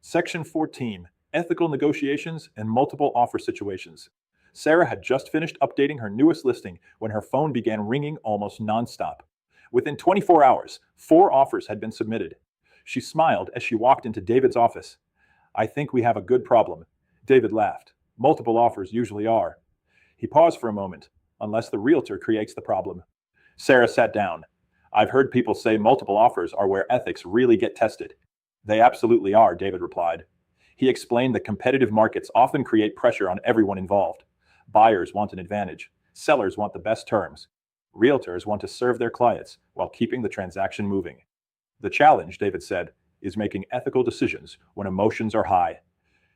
Section 14, Ethical Negotiations and Multiple Offer Situations. Sarah had just finished updating her newest listing when her phone began ringing almost nonstop. Within 24 hours, 4 offers had been submitted. She smiled as she walked into David's office. "I think we have a good problem." David laughed. "Multiple offers usually are." He paused for a moment. "Unless the realtor creates the problem." Sarah sat down. "I've heard people say multiple offers are where ethics really get tested." "They absolutely are," David replied. He explained that competitive markets often create pressure on everyone involved. Buyers want an advantage. Sellers want the best terms. Realtors want to serve their clients while keeping the transaction moving. "The challenge," David said, "is making ethical decisions when emotions are high."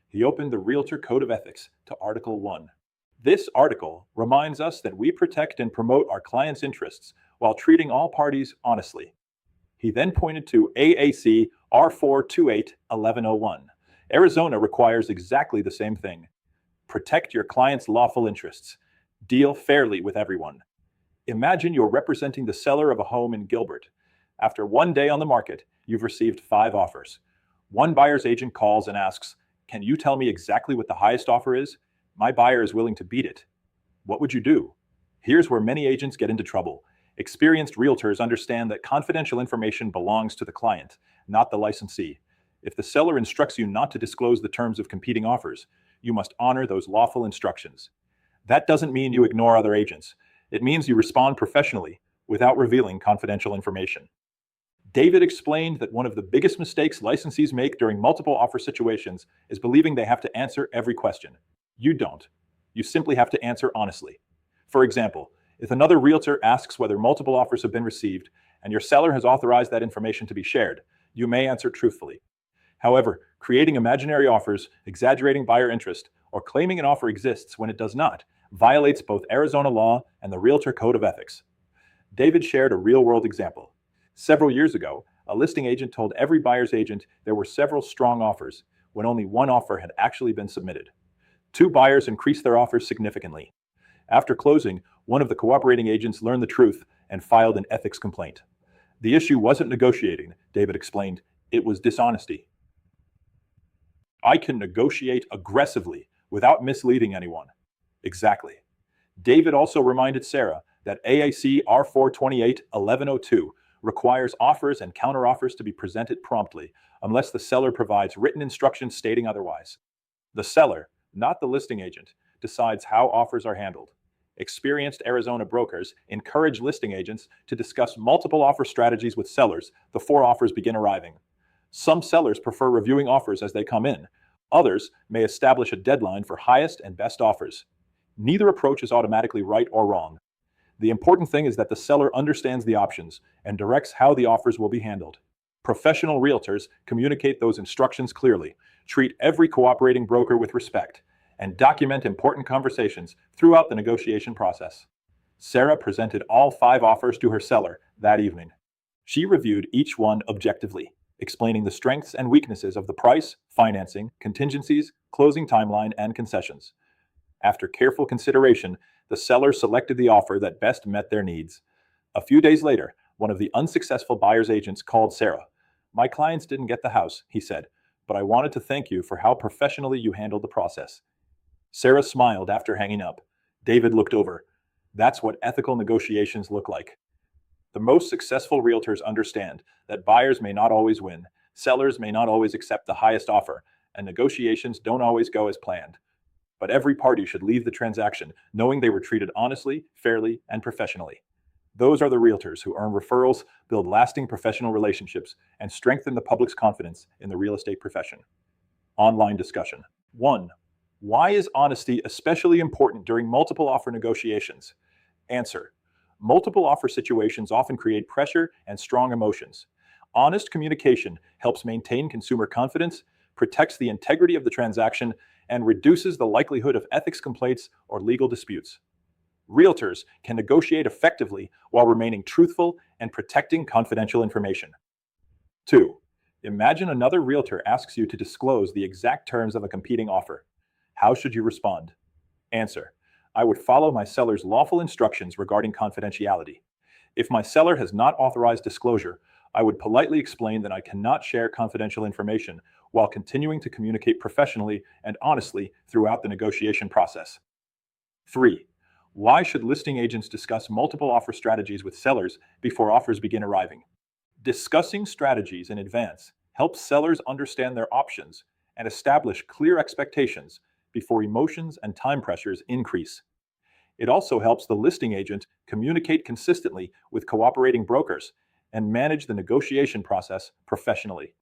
He opened the Realtor Code of Ethics to Article 1. This article reminds us that we protect and promote our clients' interests while treating all parties honestly. He then pointed to AAC R428-1101. Arizona requires exactly the same thing. Protect your client's lawful interests. Deal fairly with everyone. Imagine you're representing the seller of a home in Gilbert. After one day on the market, you've received 5 offers. One buyer's agent calls and asks, "Can you tell me exactly what the highest offer is? My buyer is willing to beat it." What would you do? Here's where many agents get into trouble. Experienced realtors understand that confidential information belongs to the client, not the licensee. If the seller instructs you not to disclose the terms of competing offers, you must honor those lawful instructions. That doesn't mean you ignore other agents. It means you respond professionally without revealing confidential information. David explained that one of the biggest mistakes licensees make during multiple offer situations is believing they have to answer every question. You don't. You simply have to answer honestly. For example, if another realtor asks whether multiple offers have been received and your seller has authorized that information to be shared, you may answer truthfully. However, creating imaginary offers, exaggerating buyer interest, or claiming an offer exists when it does not violates both Arizona law and the Realtor Code of Ethics. David shared a real-world example. Several years ago, a listing agent told every buyer's agent there were several strong offers when only one offer had actually been submitted. 2 buyers increased their offers significantly. After closing, one of the cooperating agents learned the truth and filed an ethics complaint. The issue wasn't negotiating, David explained. It was dishonesty. "I can negotiate aggressively without misleading anyone." Exactly. David also reminded Sarah that AAC R428-1102 requires offers and counteroffers to be presented promptly unless the seller provides written instructions stating otherwise. The seller, not the listing agent, decides how offers are handled. Experienced Arizona brokers encourage listing agents to discuss multiple offer strategies with sellers before offers begin arriving. Some sellers prefer reviewing offers as they come in. Others may establish a deadline for highest and best offers. Neither approach is automatically right or wrong. The important thing is that the seller understands the options and directs how the offers will be handled. Professional realtors communicate those instructions clearly, treat every cooperating broker with respect, and document important conversations throughout the negotiation process. Sarah presented all 5 offers to her seller that evening. She reviewed each one objectively, explaining the strengths and weaknesses of the price, financing, contingencies, closing timeline, and concessions. After careful consideration, the seller selected the offer that best met their needs. A few days later, one of the unsuccessful buyer's agents called Sarah. "My clients didn't get the house," he said, "but I wanted to thank you for how professionally you handled the process." Sarah smiled after hanging up. David looked over. That's what ethical negotiations look like. The most successful realtors understand that buyers may not always win, sellers may not always accept the highest offer, and negotiations don't always go as planned. But every party should leave the transaction knowing they were treated honestly, fairly, and professionally. Those are the realtors who earn referrals, build lasting professional relationships, and strengthen the public's confidence in the real estate profession. Online discussion. 1. Why is honesty especially important during multiple offer negotiations? Answer. Multiple offer situations often create pressure and strong emotions. Honest communication helps maintain consumer confidence, protects the integrity of the transaction, and reduces the likelihood of ethics complaints or legal disputes. Realtors can negotiate effectively while remaining truthful and protecting confidential information. 2. Imagine another realtor asks you to disclose the exact terms of a competing offer. How should you respond? Answer. I would follow my seller's lawful instructions regarding confidentiality. If my seller has not authorized disclosure, I would politely explain that I cannot share confidential information while continuing to communicate professionally and honestly throughout the negotiation process. 3. Why should listing agents discuss multiple offer strategies with sellers before offers begin arriving? Discussing strategies in advance helps sellers understand their options and establish clear expectations before emotions and time pressures increase. It also helps the listing agent communicate consistently with cooperating brokers and manage the negotiation process professionally.